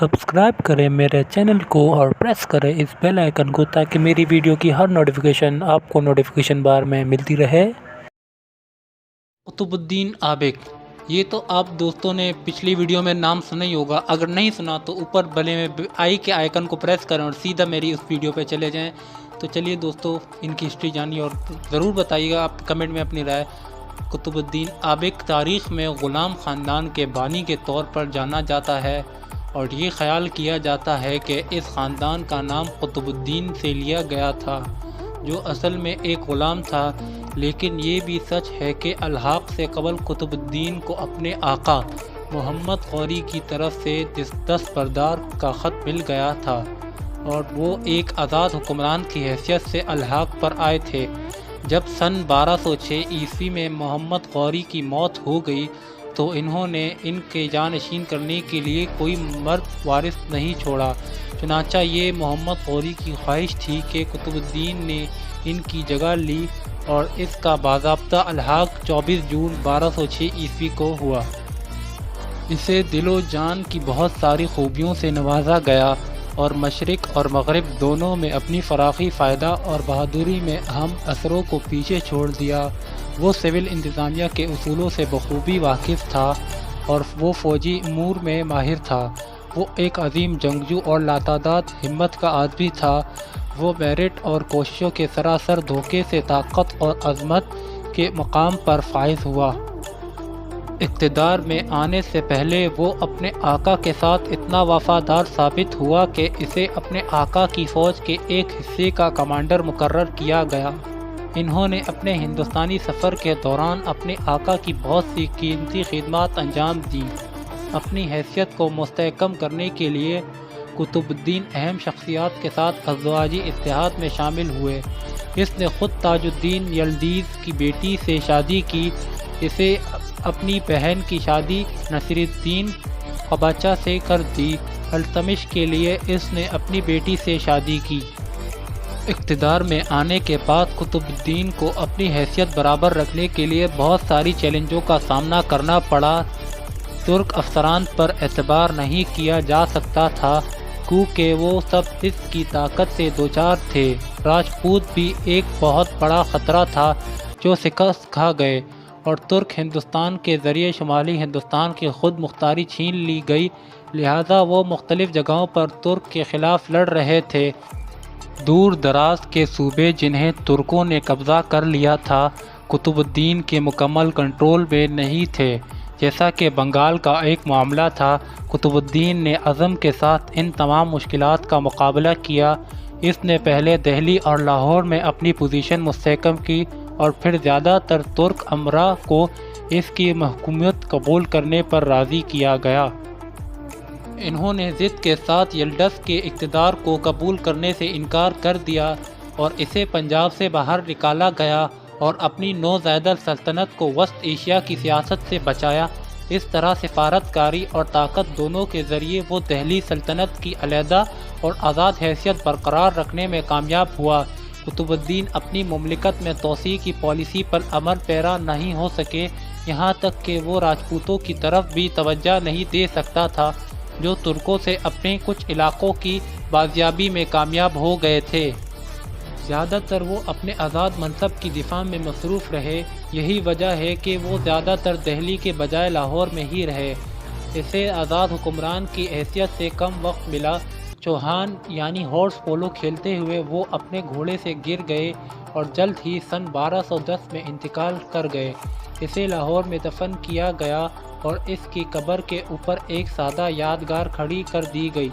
Subscribe करें मेरे channel को और प्रेस करें इस बेल आइकन को ताकि मेरी वीडियो की हर नोटिफिकेशन आपको नोटिफिकेशन बार में मिलती रहे। कुतुबुद्दीन आबिक, ये तो आप दोस्तों ने पिछली वीडियो में नाम सुना ही होगा। अगर नहीं सुना तो ऊपर भले में आई के आइकन को प्रेस करें और सीधा मेरी उस वीडियो पे चले जाएं। तो चलिए दोस्तों, इनकी हिस्ट्री जानिए और ज़रूर बताइएगा आप कमेंट में अपनी राय। कुतुबुद्दीन आबिक तारीख़ में ग़ुलाम ख़ानदान के बानी के तौर पर जाना जाता है और ये ख्याल किया जाता है कि इस ख़ानदान का नाम कुतुबुद्दीन से लिया गया था, जो असल में एक ग़ुलाम था। लेकिन ये भी सच है कि अलहाक़ से कबल कुतुबुद्दीन को अपने आका मोहम्मद गौरी की तरफ से दस्तबरदार का ख़त मिल गया था और वो एक आज़ाद हुक्मरान की हैसियत से अलहाक़ पर आए थे। जब सन 1206 ईस्वी में मोहम्मद गौरी की मौत हो गई तो इन्होंने इनके जानशीन करने के लिए कोई मर्द वारिस नहीं छोड़ा। चुनांचा ये मोहम्मद गौरी की ख्वाहिश थी कि कुतुबुद्दीन ने इनकी जगह ली और इसका बाज़ाब्ता अलहाक़ 24 जून 1206 ईस्वी को हुआ। इसे दिलो जान की बहुत सारी खूबियों से नवाजा गया और मशरिक़ और मग़रिब दोनों में अपनी फ़राख़ी फ़ायदा और बहादुरी में अहम असरों को पीछे छोड़ दिया। वो सिविल इंतज़ामिया के उसूलों से बखूबी वाकिफ़ था और वो फ़ौजी अमूर में माहिर था। वो एक अजीम जंगजू और लातादाद हिम्मत का आदमी था। वो मेरिट और कोशिशों के सरासर धोखे से ताकत और अज़मत के मकाम पर फाइज हुआ। इक़्तिदार में आने से पहले वो अपने आका के साथ इतना वफ़ादार साबित हुआ कि इसे अपने आका की फ़ौज के एक हिस्से का कमांडर मुकर्रर किया गया। इन्होंने अपने हिंदुस्तानी सफ़र के दौरान अपने आका की बहुत सी कीमती खिदमत अंजाम दी। अपनी हैसियत को मुस्तहकम करने के लिए कुतुबुद्दीन अहम शख्सियात के साथ अज़वाजी इत्तेहाद में शामिल हुए। इसने ख़ुद ताजुद्दीन यल्दीज़ की बेटी से शादी की। इसे अपनी बहन की शादी नसीरुद्दीन क़बाचा से कर दी। अल्तमिश के लिए इसने अपनी बेटी से शादी की। इक़्तिदार में आने के बाद कुतुबुद्दीन को अपनी हैसियत बराबर रखने के लिए बहुत सारी चैलेंजों का सामना करना पड़ा। तुर्क अफसरान पर एतबार नहीं किया जा सकता था क्योंकि वो सब इसकी ताकत से दोचार थे। राजपूत भी एक बहुत बड़ा ख़तरा था जो शिकस्त खा गए और तुर्क हिंदुस्तान के ज़रिए शुमाली हिंदुस्तान की खुद मुख्तारी छीन ली गई। लिहाजा वो मुख्तलिफ़ जगहों पर तुर्क के ख़िलाफ़ लड़ रहे थे। दूर दराज के सूबे जिन्हें तुर्कों ने कब्ज़ा कर लिया था कुतुबुद्दीन के मुकम्मल कंट्रोल में नहीं थे। जैसा कि बंगाल का एक मामला था, कुतुबुद्दीन ने अज़म के साथ इन तमाम मुश्किलात का मुकाबला किया। इसने पहले दिल्ली और लाहौर में अपनी पोजीशन मुस्तहकम की और फिर ज़्यादातर तुर्क अमरा को इसकी महकूमियत कबूल करने पर राज़ी किया गया। इन्होंने ज़िद के साथ यल्दस के इक़्तिदार को कबूल करने से इनकार कर दिया और इसे पंजाब से बाहर निकाला गया और अपनी नौज़ायदा सल्तनत को वस्त एशिया की सियासत से बचाया। इस तरह सिफारतकारी और ताकत दोनों के ज़रिए वो दिल्ली सल्तनत की अलहदा और आज़ाद हैसियत बरकरार रखने में कामयाब हुआ। कुतुबुद्दीन अपनी मुमलिकत में तोसी की पॉलिसी पर अमल पैरा नहीं हो सके, यहाँ तक कि वो राजपूतों की तरफ भी तवज्जो नहीं दे सकता था जो तुर्कों से अपने कुछ इलाक़ों की बाजियाबी में कामयाब हो गए थे। ज़्यादातर वो अपने आज़ाद मनसब की दिफा में मसरूफ़ रहे। यही वजह है कि वो ज़्यादातर दिल्ली के बजाय लाहौर में ही रहे। इसे आज़ाद हुक्मरान की हैसियत से कम वक्त मिला। चौहान यानी हॉर्स पोलो खेलते हुए वो अपने घोड़े से गिर गए और जल्द ही सन 1210 में इंतकाल कर गए। इसे लाहौर में दफन किया गया और इसकी कब्र के ऊपर एक सादा यादगार खड़ी कर दी गई।